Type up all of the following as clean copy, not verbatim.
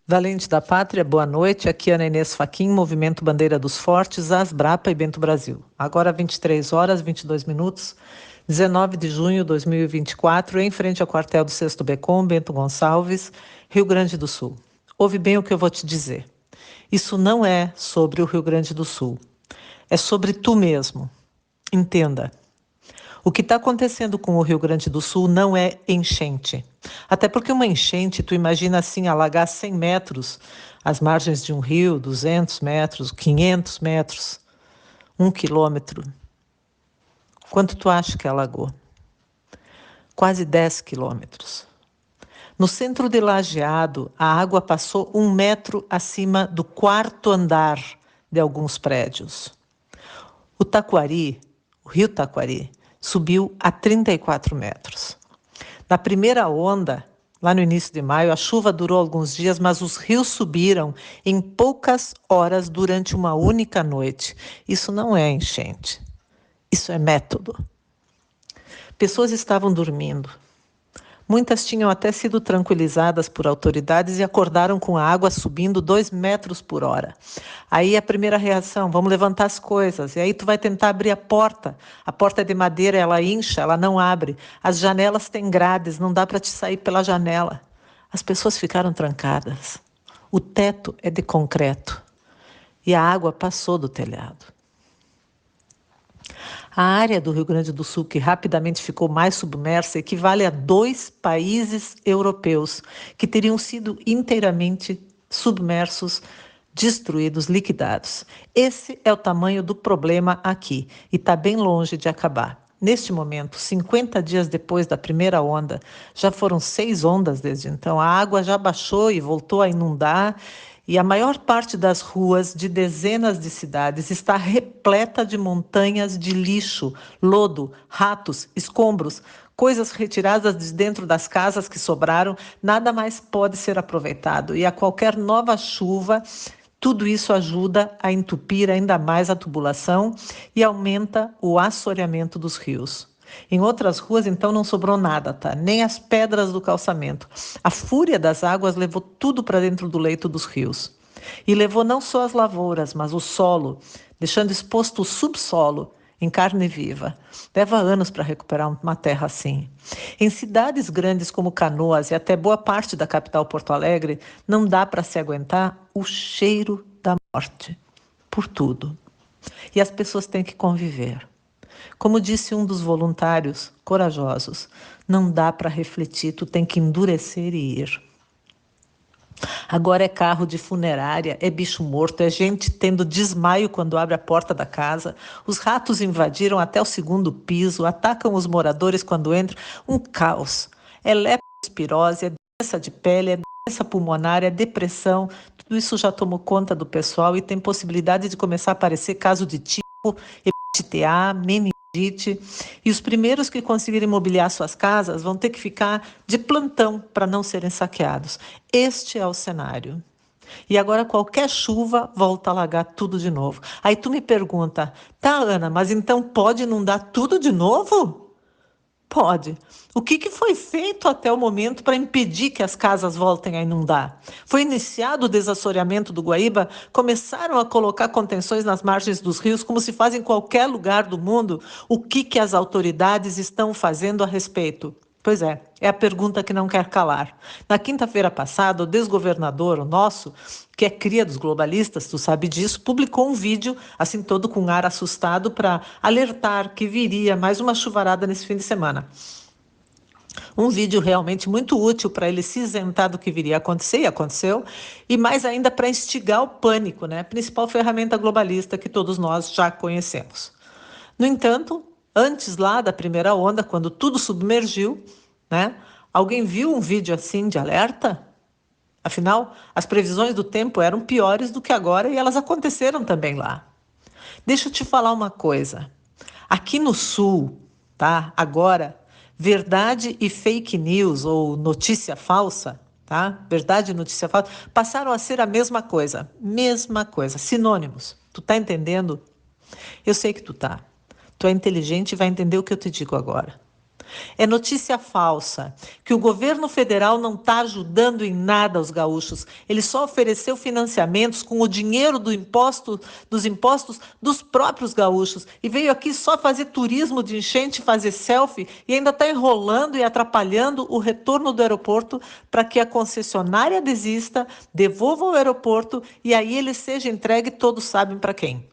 Valente da Pátria, boa noite. Aqui é Ana Inês Fachin, Movimento Bandeira dos Fortes, Asbrapa e Bento Brasil. Agora 23 horas, 22 minutos, 19 de junho de 2024, em frente ao quartel do 6º Becom, Bento Gonçalves, Rio Grande do Sul. Ouve bem o que eu vou te dizer. Isso não é sobre o Rio Grande do Sul. É sobre tu mesmo. Entenda. O que está acontecendo com o Rio Grande do Sul não é enchente. Até porque uma enchente, tu imagina assim, alagar 100 metros as margens de um rio, 200 metros, 500 metros, 1 quilômetro. Quanto tu acha que alagou? Quase 10 quilômetros. No centro de Lajeado, a água passou 1 metro acima do 4º andar de alguns prédios. O Taquari, o rio Taquari, subiu a 34 metros. Na primeira onda, lá no início de maio, a chuva durou alguns dias, mas os rios subiram em poucas horas durante uma única noite. Isso não é enchente. Isso é método. Pessoas estavam dormindo. Muitas tinham até sido tranquilizadas por autoridades e acordaram com a água subindo 2 metros por hora. Aí a primeira reação, vamos levantar as coisas. E aí tu vai tentar abrir a porta. A porta é de madeira, ela incha, ela não abre. As janelas têm grades, não dá para te sair pela janela. As pessoas ficaram trancadas. O teto é de concreto. E a água passou do telhado. A área do Rio Grande do Sul, que rapidamente ficou mais submersa, equivale a 2 países europeus que teriam sido inteiramente submersos, destruídos, liquidados. Esse é o tamanho do problema aqui e está bem longe de acabar. Neste momento, 50 dias depois da primeira onda, já foram 6 ondas desde então, a água já baixou e voltou a inundar. E a maior parte das ruas de dezenas de cidades está repleta de montanhas de lixo, lodo, ratos, escombros, coisas retiradas de dentro das casas que sobraram, nada mais pode ser aproveitado. E a qualquer nova chuva, tudo isso ajuda a entupir ainda mais a tubulação e aumenta o assoreamento dos rios. Em outras ruas, então, não sobrou nada, tá? Nem as pedras do calçamento. A fúria das águas levou tudo para dentro do leito dos rios. E levou não só as lavouras, mas o solo, deixando exposto o subsolo em carne viva. Leva anos para recuperar uma terra assim. Em cidades grandes como Canoas e até boa parte da capital Porto Alegre, não dá para se aguentar o cheiro da morte. Por tudo. E as pessoas têm que conviver. Como disse um dos voluntários corajosos, não dá para refletir, tu tem que endurecer e ir. Agora é carro de funerária, é bicho morto, é gente tendo desmaio quando abre a porta da casa. Os ratos invadiram até o 2º piso, atacam os moradores quando entram. Um caos. É leptospirose, é doença de pele, é doença pulmonar, é depressão. Tudo isso já tomou conta do pessoal e tem possibilidade de começar a aparecer caso de tipo, hepatite A, meningite. E os primeiros que conseguirem mobiliar suas casas vão ter que ficar de plantão para não serem saqueados. Este é o cenário. E agora qualquer chuva volta a alagar tudo de novo. Aí tu me pergunta, tá, Ana, mas então pode inundar tudo de novo? Pode. O que foi feito até o momento para impedir que as casas voltem a inundar? Foi iniciado o desassoreamento do Guaíba? Começaram a colocar contenções nas margens dos rios, como se faz em qualquer lugar do mundo? O que as autoridades estão fazendo a respeito? Pois é a pergunta que não quer calar. Na quinta-feira passada, o desgovernador, o nosso, que é cria dos globalistas, tu sabe disso, publicou um vídeo, assim todo com ar assustado, para alertar que viria mais uma chuvarada nesse fim de semana. Um vídeo realmente muito útil para ele se isentar do que viria a acontecer, e aconteceu, e mais ainda para instigar o pânico, né? A principal ferramenta globalista que todos nós já conhecemos. No entanto, antes lá da primeira onda, quando tudo submergiu, né? Alguém viu um vídeo assim de alerta? Afinal, as previsões do tempo eram piores do que agora e elas aconteceram também lá. Deixa eu te falar uma coisa. Aqui no Sul, tá? Agora, verdade e fake news ou notícia falsa, tá? Verdade e notícia falsa passaram a ser a mesma coisa, sinônimos. Tu tá entendendo? Eu sei que tu tá. Tu é inteligente e vai entender o que eu te digo agora. É notícia falsa que o governo federal não está ajudando em nada os gaúchos. Ele só ofereceu financiamentos com o dinheiro dos impostos dos próprios gaúchos e veio aqui só fazer turismo de enchente, fazer selfie e ainda está enrolando e atrapalhando o retorno do aeroporto para que a concessionária desista, devolva o aeroporto e aí ele seja entregue, todos sabem para quem.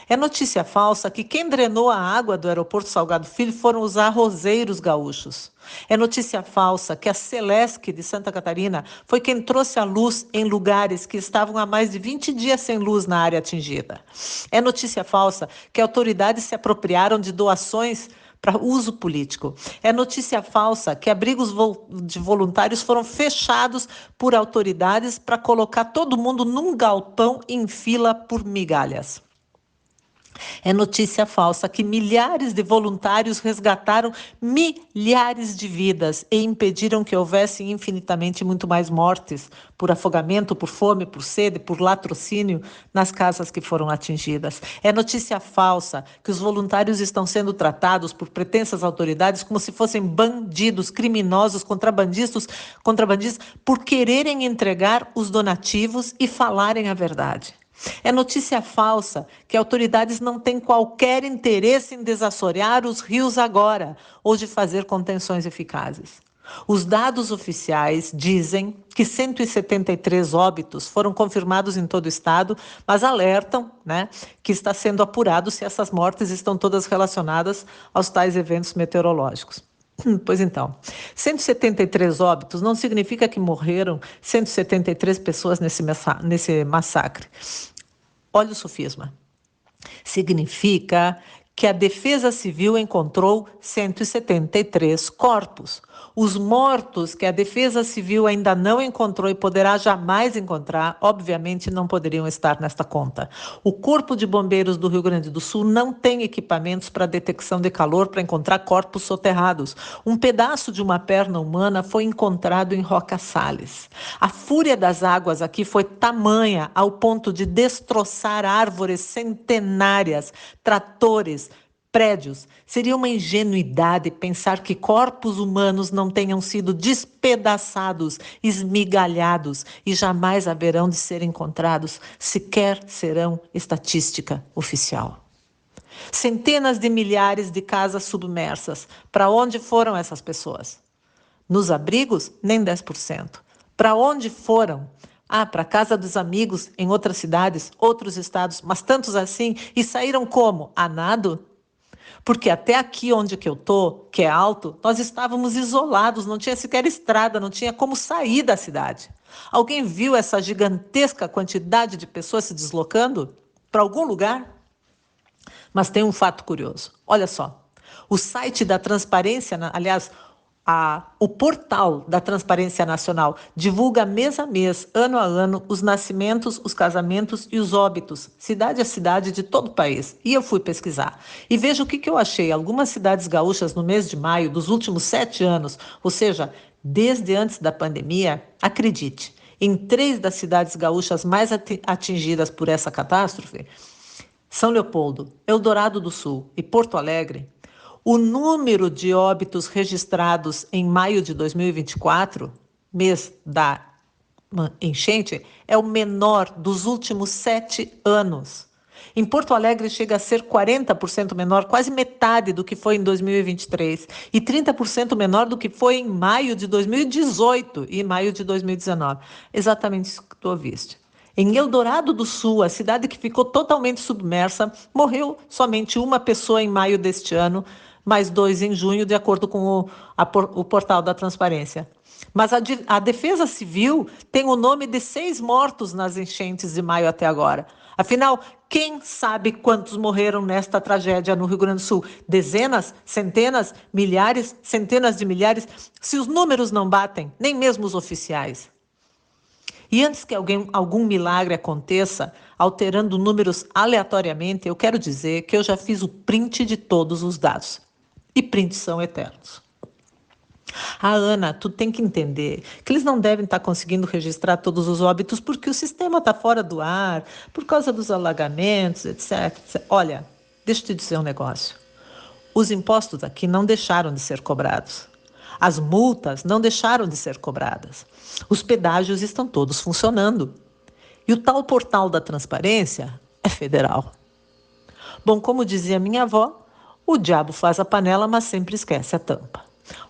É notícia falsa que quem drenou a água do aeroporto Salgado Filho foram os arrozeiros gaúchos. É notícia falsa que a Celesc de Santa Catarina foi quem trouxe a luz em lugares que estavam há mais de 20 dias sem luz na área atingida. É notícia falsa que autoridades se apropriaram de doações para uso político. É notícia falsa que abrigos de voluntários foram fechados por autoridades para colocar todo mundo num galpão em fila por migalhas. É notícia falsa que milhares de voluntários resgataram milhares de vidas e impediram que houvesse infinitamente muito mais mortes por afogamento, por fome, por sede, por latrocínio nas casas que foram atingidas. É notícia falsa que os voluntários estão sendo tratados por pretensas autoridades como se fossem bandidos, criminosos, contrabandistas por quererem entregar os donativos e falarem a verdade. É notícia falsa que autoridades não têm qualquer interesse em desassorear os rios agora ou de fazer contenções eficazes. Os dados oficiais dizem que 173 óbitos foram confirmados em todo o estado, mas alertam, que está sendo apurado se essas mortes estão todas relacionadas aos tais eventos meteorológicos. Pois então, 173 óbitos não significa que morreram 173 pessoas nesse massacre. Olha o sofisma. Significa que a Defesa Civil encontrou 173 corpos. Os mortos que a Defesa Civil ainda não encontrou e poderá jamais encontrar, obviamente não poderiam estar nesta conta. O Corpo de Bombeiros do Rio Grande do Sul não tem equipamentos para detecção de calor para encontrar corpos soterrados. Um pedaço de uma perna humana foi encontrado em Roca Salles. A fúria das águas aqui foi tamanha ao ponto de destroçar árvores centenárias, tratores, prédios. Seria uma ingenuidade pensar que corpos humanos não tenham sido despedaçados, esmigalhados e jamais haverão de ser encontrados, sequer serão estatística oficial. Centenas de milhares de casas submersas. Para onde foram essas pessoas? Nos abrigos, nem 10%. Para onde foram? Para a casa dos amigos em outras cidades, outros estados, mas tantos assim, e saíram como? A nado? Porque até aqui onde que eu estou, que é alto, nós estávamos isolados, não tinha sequer estrada, não tinha como sair da cidade. Alguém viu essa gigantesca quantidade de pessoas se deslocando para algum lugar? Mas tem um fato curioso. Olha só, o site da Transparência, aliás, o portal da Transparência Nacional divulga mês a mês, ano a ano, os nascimentos, os casamentos e os óbitos, cidade a cidade de todo o país. E eu fui pesquisar. E veja o que eu achei. Algumas cidades gaúchas no mês de maio dos últimos 7 anos, ou seja, desde antes da pandemia, acredite, em 3 das cidades gaúchas mais atingidas por essa catástrofe, São Leopoldo, Eldorado do Sul e Porto Alegre, o número de óbitos registrados em maio de 2024, mês da enchente, é o menor dos últimos 7 anos. Em Porto Alegre chega a ser 40% menor, quase metade do que foi em 2023, e 30% menor do que foi em maio de 2018 e maio de 2019. Exatamente isso que tu ouviste. Em Eldorado do Sul, a cidade que ficou totalmente submersa, morreu somente uma pessoa em maio deste ano, mais 2 em junho, de acordo com o portal da Transparência. Mas a Defesa Civil tem o nome de 6 mortos nas enchentes de maio até agora. Afinal, quem sabe quantos morreram nesta tragédia no Rio Grande do Sul? Dezenas? Centenas? Milhares? Centenas de milhares? Se os números não batem, nem mesmo os oficiais. E antes que algum milagre aconteça, alterando números aleatoriamente, eu quero dizer que eu já fiz o print de todos os dados. E prints são eternos. Ana, tu tem que entender que eles não devem estar conseguindo registrar todos os óbitos porque o sistema está fora do ar, por causa dos alagamentos, etc. Olha, deixa eu te dizer um negócio. Os impostos aqui não deixaram de ser cobrados. As multas não deixaram de ser cobradas. Os pedágios estão todos funcionando. E o tal portal da transparência é federal. Bom, como dizia minha avó, o diabo faz a panela, mas sempre esquece a tampa.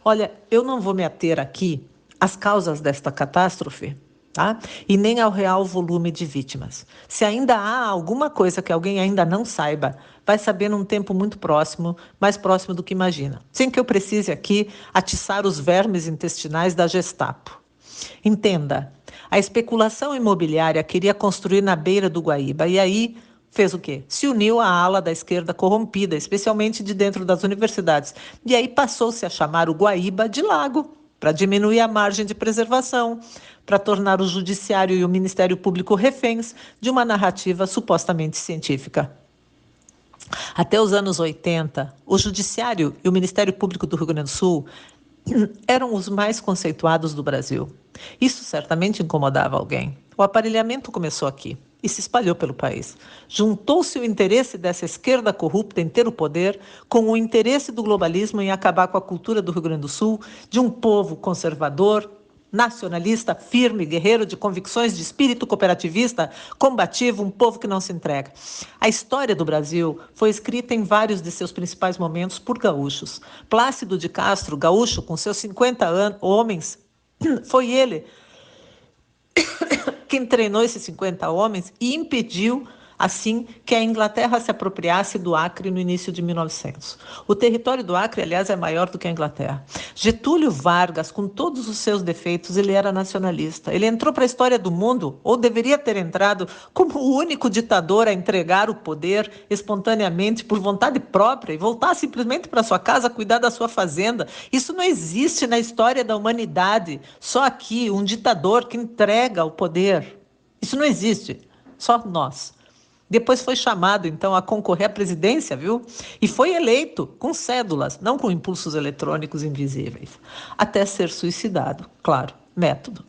Olha, eu não vou me ater aqui às causas desta catástrofe, tá? E nem ao real volume de vítimas. Se ainda há alguma coisa que alguém ainda não saiba, vai saber num tempo muito próximo, mais próximo do que imagina. Sem que eu precise aqui atiçar os vermes intestinais da Gestapo. Entenda, a especulação imobiliária queria construir na beira do Guaíba e aí fez o quê? Se uniu à ala da esquerda corrompida, especialmente de dentro das universidades. E aí passou-se a chamar o Guaíba de lago, para diminuir a margem de preservação, para tornar o judiciário e o Ministério Público reféns de uma narrativa supostamente científica. Até os anos 80, o Judiciário e o Ministério Público do Rio Grande do Sul eram os mais conceituados do Brasil. Isso certamente incomodava alguém. O aparelhamento começou aqui e se espalhou pelo país. Juntou-se o interesse dessa esquerda corrupta em ter o poder com o interesse do globalismo em acabar com a cultura do Rio Grande do Sul, de um povo conservador, nacionalista, firme, guerreiro, de convicções, de espírito cooperativista, combativo, um povo que não se entrega. A história do Brasil foi escrita em vários de seus principais momentos por gaúchos. Plácido de Castro, gaúcho, com seus 50 homens, foi ele quem treinou esses 50 homens e impediu, assim, que a Inglaterra se apropriasse do Acre no início de 1900. O território do Acre, aliás, é maior do que a Inglaterra. Getúlio Vargas, com todos os seus defeitos, ele era nacionalista. Ele entrou para a história do mundo, ou deveria ter entrado, como o único ditador a entregar o poder espontaneamente, por vontade própria, e voltar simplesmente para sua casa, cuidar da sua fazenda. Isso não existe na história da humanidade. Só aqui, um ditador que entrega o poder. Isso não existe. Só nós. Depois foi chamado, então, a concorrer à presidência, viu? E foi eleito com cédulas, não com impulsos eletrônicos invisíveis. Até ser suicidado, claro, método.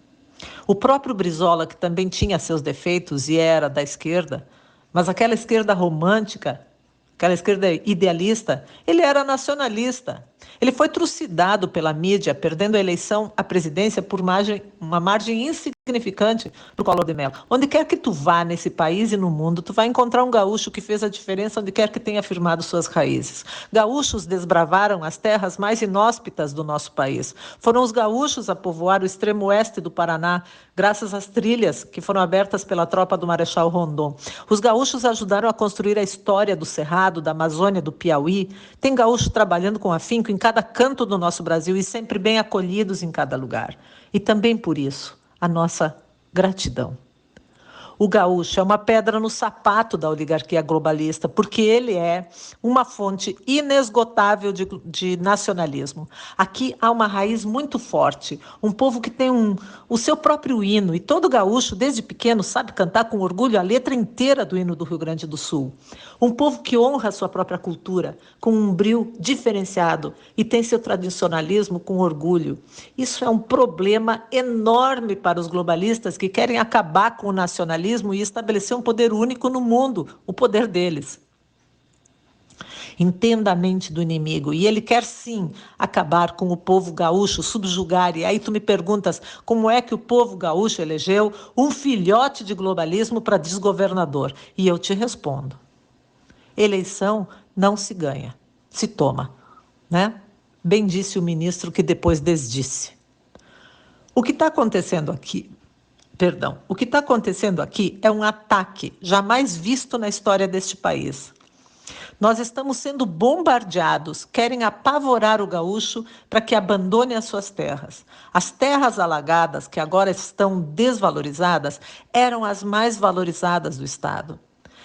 O próprio Brizola, que também tinha seus defeitos e era da esquerda, mas aquela esquerda romântica, aquela esquerda idealista, ele era nacionalista. Ele foi trucidado pela mídia, perdendo a eleição à presidência por uma margem insignificante para o Collor de Mello. Onde quer que tu vá nesse país e no mundo, tu vai encontrar um gaúcho que fez a diferença onde quer que tenha firmado suas raízes. Gaúchos desbravaram as terras mais inóspitas do nosso país. Foram os gaúchos a povoar o extremo oeste do Paraná, graças às trilhas que foram abertas pela tropa do Marechal Rondon. Os gaúchos ajudaram a construir a história do Cerrado, da Amazônia, do Piauí. Tem gaúcho trabalhando com afinco em cada canto do nosso Brasil e sempre bem acolhidos em cada lugar. E também por isso, a nossa gratidão. O gaúcho é uma pedra no sapato da oligarquia globalista, porque ele é uma fonte inesgotável de nacionalismo. Aqui há uma raiz muito forte, um povo que tem o seu próprio hino, e todo gaúcho, desde pequeno, sabe cantar com orgulho a letra inteira do hino do Rio Grande do Sul. Um povo que honra a sua própria cultura, com um brio diferenciado, e tem seu tradicionalismo com orgulho. Isso é um problema enorme para os globalistas que querem acabar com o nacionalismo e estabelecer um poder único no mundo, o poder deles. Entenda a mente do inimigo, e ele quer sim acabar com o povo gaúcho, subjugar. E aí tu me perguntas como é que o povo gaúcho elegeu um filhote de globalismo para desgovernador. E eu te respondo: eleição não se ganha, se toma, né? Bem disse o ministro que depois desdisse. O que está acontecendo aqui é um ataque jamais visto na história deste país. Nós estamos sendo bombardeados, querem apavorar o gaúcho para que abandone as suas terras. As terras alagadas, que agora estão desvalorizadas, eram as mais valorizadas do estado.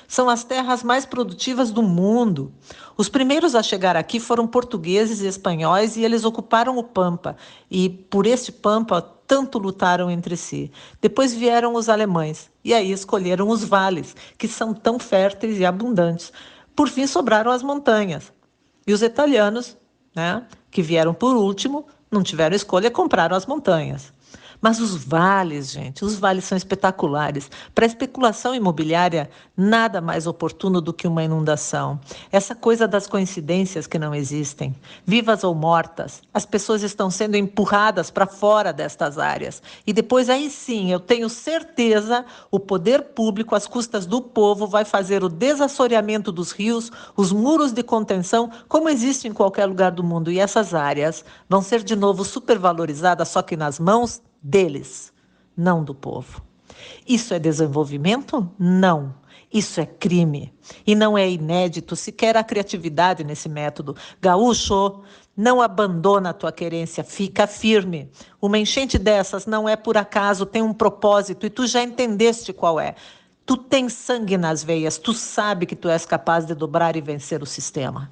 São as terras mais produtivas do mundo. Os primeiros a chegar aqui foram portugueses e espanhóis e eles ocuparam o Pampa. E por este Pampa tanto lutaram entre si. Depois vieram os alemães e aí escolheram os vales, que são tão férteis e abundantes. Por fim sobraram as montanhas. E os italianos, né, que vieram por último, não tiveram escolha, compraram as montanhas. Mas os vales, gente, os vales são espetaculares. Para a especulação imobiliária, nada mais oportuno do que uma inundação. Essa coisa das coincidências que não existem. Vivas ou mortas, as pessoas estão sendo empurradas para fora destas áreas. E depois, aí sim, eu tenho certeza, o poder público, às custas do povo, vai fazer o desassoreamento dos rios, os muros de contenção, como existe em qualquer lugar do mundo. E essas áreas vão ser de novo supervalorizadas, só que nas mãos deles, não do povo. Isso é desenvolvimento? Não. Isso é crime. E não é inédito sequer a criatividade nesse método. Gaúcho, não abandona a tua querência, fica firme. Uma enchente dessas não é por acaso, tem um propósito e tu já entendeste qual é. Tu tens sangue nas veias, tu sabe que tu és capaz de dobrar e vencer o sistema.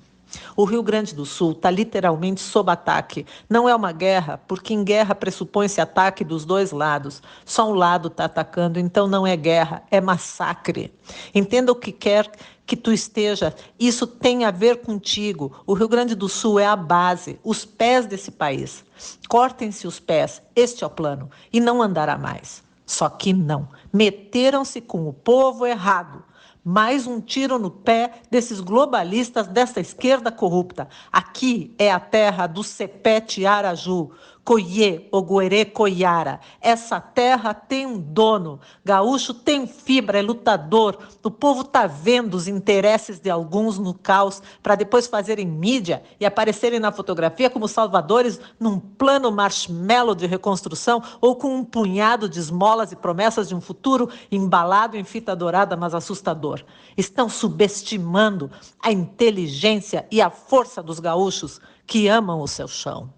O Rio Grande do Sul está literalmente sob ataque. Não é uma guerra, porque em guerra pressupõe-se ataque dos dois lados. Só um lado está atacando, então não é guerra, é massacre. Entenda o que quer que tu esteja, isso tem a ver contigo. O Rio Grande do Sul é a base, os pés desse país. Cortem-se os pés, este é o plano, e não andará mais. Só que não, meteram-se com o povo errado. Mais um tiro no pé desses globalistas dessa esquerda corrupta. Aqui é a terra do Sepete Araju, Coiê, Oguerê, Coiara. Essa terra tem um dono. Gaúcho tem fibra, é lutador. O povo está vendo os interesses de alguns no caos para depois fazerem mídia e aparecerem na fotografia como salvadores num plano marshmallow de reconstrução ou com um punhado de esmolas e promessas de um futuro embalado em fita dourada, mas assustador. Estão subestimando a inteligência e a força dos gaúchos que amam o seu chão.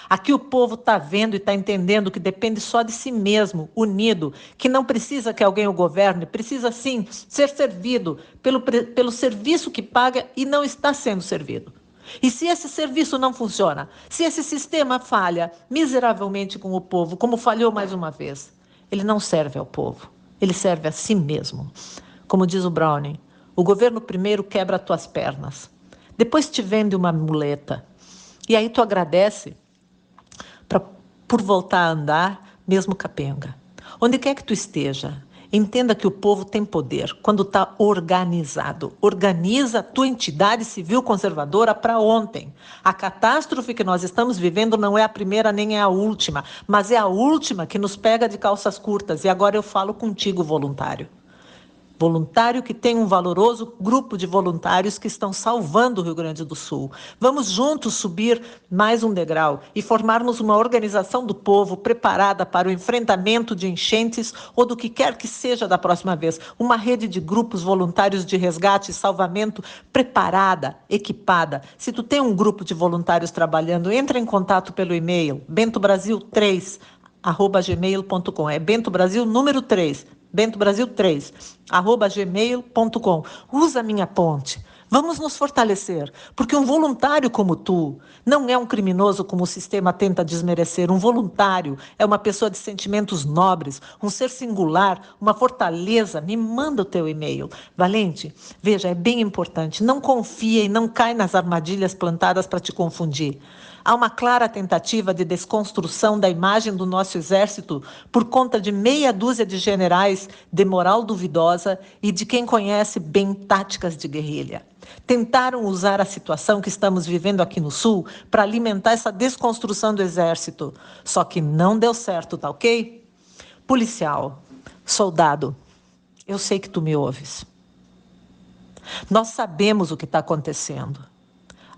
Aqui o povo está vendo e está entendendo que depende só de si mesmo, unido, que não precisa que alguém o governe, precisa sim ser servido pelo serviço que paga e não está sendo servido. E se esse serviço não funciona, se esse sistema falha miseravelmente com o povo, como falhou mais uma vez, ele não serve ao povo, ele serve a si mesmo. Como diz o Browning, o governo primeiro quebra tuas pernas, depois te vende uma muleta, e aí tu agradece por voltar a andar, mesmo capenga. Onde quer que tu esteja, entenda que o povo tem poder quando está organizado. Organiza a tua entidade civil conservadora para ontem. A catástrofe que nós estamos vivendo não é a primeira nem é a última, mas é a última que nos pega de calças curtas. E agora eu falo contigo, voluntário. Voluntário que tem um valoroso grupo de voluntários que estão salvando o Rio Grande do Sul. Vamos juntos subir mais um degrau e formarmos uma organização do povo preparada para o enfrentamento de enchentes ou do que quer que seja da próxima vez. Uma rede de grupos voluntários de resgate e salvamento preparada, equipada. Se tu tem um grupo de voluntários trabalhando, entra em contato pelo e-mail bentobrasil3@gmail.com. É Bento Brasil número 3. bentobrasil3, @gmail.com. Usa a minha ponte. Vamos nos fortalecer, porque um voluntário como tu não é um criminoso como o sistema tenta desmerecer. Um voluntário é uma pessoa de sentimentos nobres, um ser singular, uma fortaleza. Me manda o teu e-mail. Valente, veja, é bem importante. Não confia e não cai nas armadilhas plantadas para te confundir. Há uma clara tentativa de desconstrução da imagem do nosso exército por conta de meia dúzia de generais de moral duvidosa e de quem conhece bem táticas de guerrilha. Tentaram usar a situação que estamos vivendo aqui no Sul para alimentar essa desconstrução do exército. Só que não deu certo, tá ok? Policial, soldado, eu sei que tu me ouves. Nós sabemos o que está acontecendo.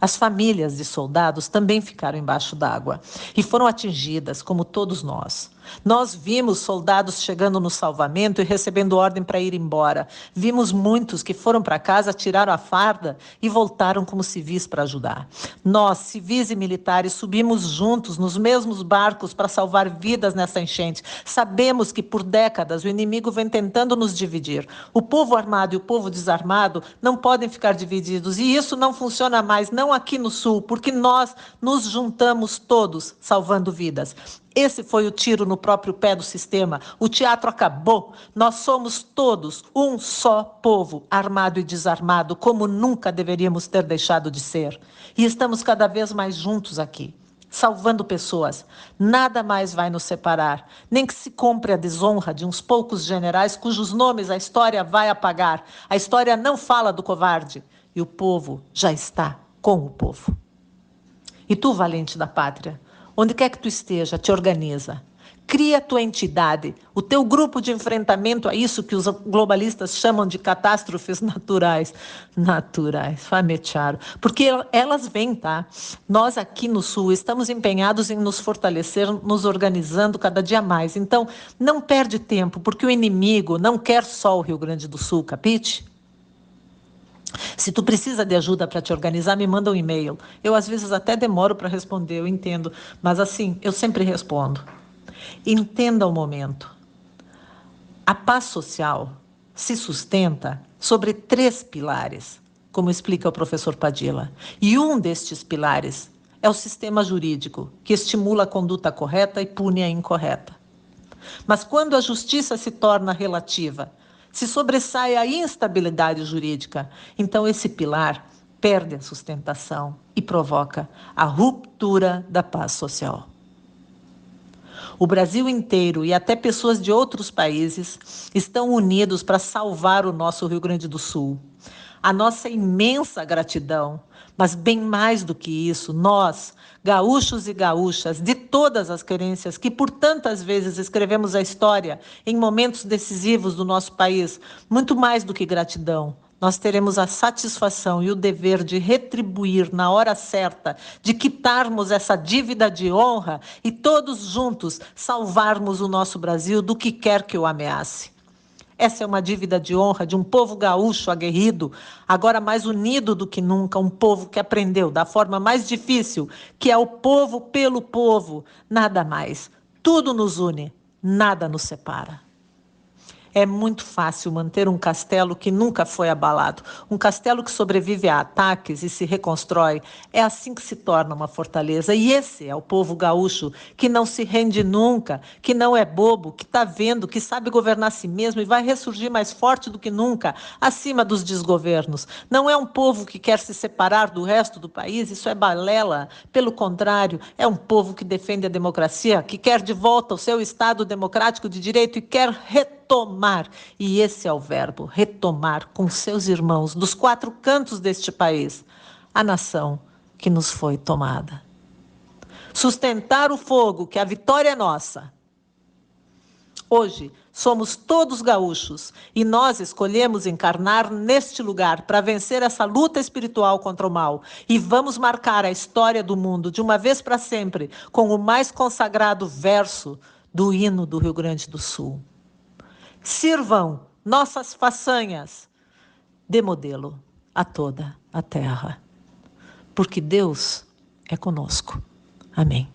As famílias de soldados também ficaram embaixo d'água e foram atingidas, como todos nós. Nós vimos soldados chegando no salvamento e recebendo ordem para ir embora. Vimos muitos que foram para casa, tiraram a farda e voltaram como civis para ajudar. Nós, civis e militares, subimos juntos nos mesmos barcos para salvar vidas nessa enchente. Sabemos que por décadas o inimigo vem tentando nos dividir. O povo armado e o povo desarmado não podem ficar divididos e isso não funciona mais, não aqui no Sul, porque nós nos juntamos todos salvando vidas. Esse foi o tiro no próprio pé do sistema. O teatro acabou. Nós somos todos um só povo, armado e desarmado, como nunca deveríamos ter deixado de ser. E estamos cada vez mais juntos aqui. salvando pessoas. Nada mais vai nos separar, nem que se compre a desonra de uns poucos generais cujos nomes a história vai apagar. A história não fala do covarde, e o povo já está com o povo. E tu, valente da pátria, onde quer que tu esteja, te organiza. Cria a tua entidade, o teu grupo de enfrentamento a isso que os globalistas chamam de catástrofes naturais. Naturais, famecharo. Porque elas vêm, tá? Nós aqui no Sul estamos empenhados em nos fortalecer, nos organizando cada dia mais. Então, não perde tempo, porque o inimigo não quer só o Rio Grande do Sul, capite? Se tu precisa de ajuda para te organizar, me manda um e-mail. Eu, às vezes, até demoro para responder, eu entendo. Mas, assim, eu sempre respondo. Entenda o momento. A paz social se sustenta sobre 3 pilares, como explica o professor Padilla. E um destes pilares é o sistema jurídico, que estimula a conduta correta e pune a incorreta. Mas quando a justiça se torna relativa, se sobressai a instabilidade jurídica, então esse pilar perde a sustentação e provoca a ruptura da paz social. O Brasil inteiro e até pessoas de outros países estão unidos para salvar o nosso Rio Grande do Sul. A nossa imensa gratidão, mas bem mais do que isso, nós, gaúchos e gaúchas, de todas as querências que por tantas vezes escrevemos a história em momentos decisivos do nosso país, muito mais do que gratidão, nós teremos a satisfação e o dever de retribuir na hora certa, de quitarmos essa dívida de honra e todos juntos salvarmos o nosso Brasil do que quer que o ameace. Essa é uma dívida de honra de um povo gaúcho aguerrido, agora mais unido do que nunca, um povo que aprendeu da forma mais difícil, que é o povo pelo povo, nada mais. Tudo nos une, nada nos separa. É muito fácil manter um castelo que nunca foi abalado. Um castelo que sobrevive a ataques e se reconstrói. É assim que se torna uma fortaleza. E esse é o povo gaúcho, que não se rende nunca, que não é bobo, que está vendo, que sabe governar a si mesmo e vai ressurgir mais forte do que nunca, acima dos desgovernos. Não é um povo que quer se separar do resto do país, isso é balela. Pelo contrário, é um povo que defende a democracia, que quer de volta o seu Estado democrático de direito e quer retomar, e esse é o verbo, retomar com seus irmãos dos 4 cantos deste país, a nação que nos foi tomada. Sustentar o fogo, que a vitória é nossa. Hoje, somos todos gaúchos e nós escolhemos encarnar neste lugar para vencer essa luta espiritual contra o mal. E vamos marcar a história do mundo de uma vez para sempre com o mais consagrado verso do hino do Rio Grande do Sul. Sirvam nossas façanhas de modelo a toda a terra, porque Deus é conosco. Amém.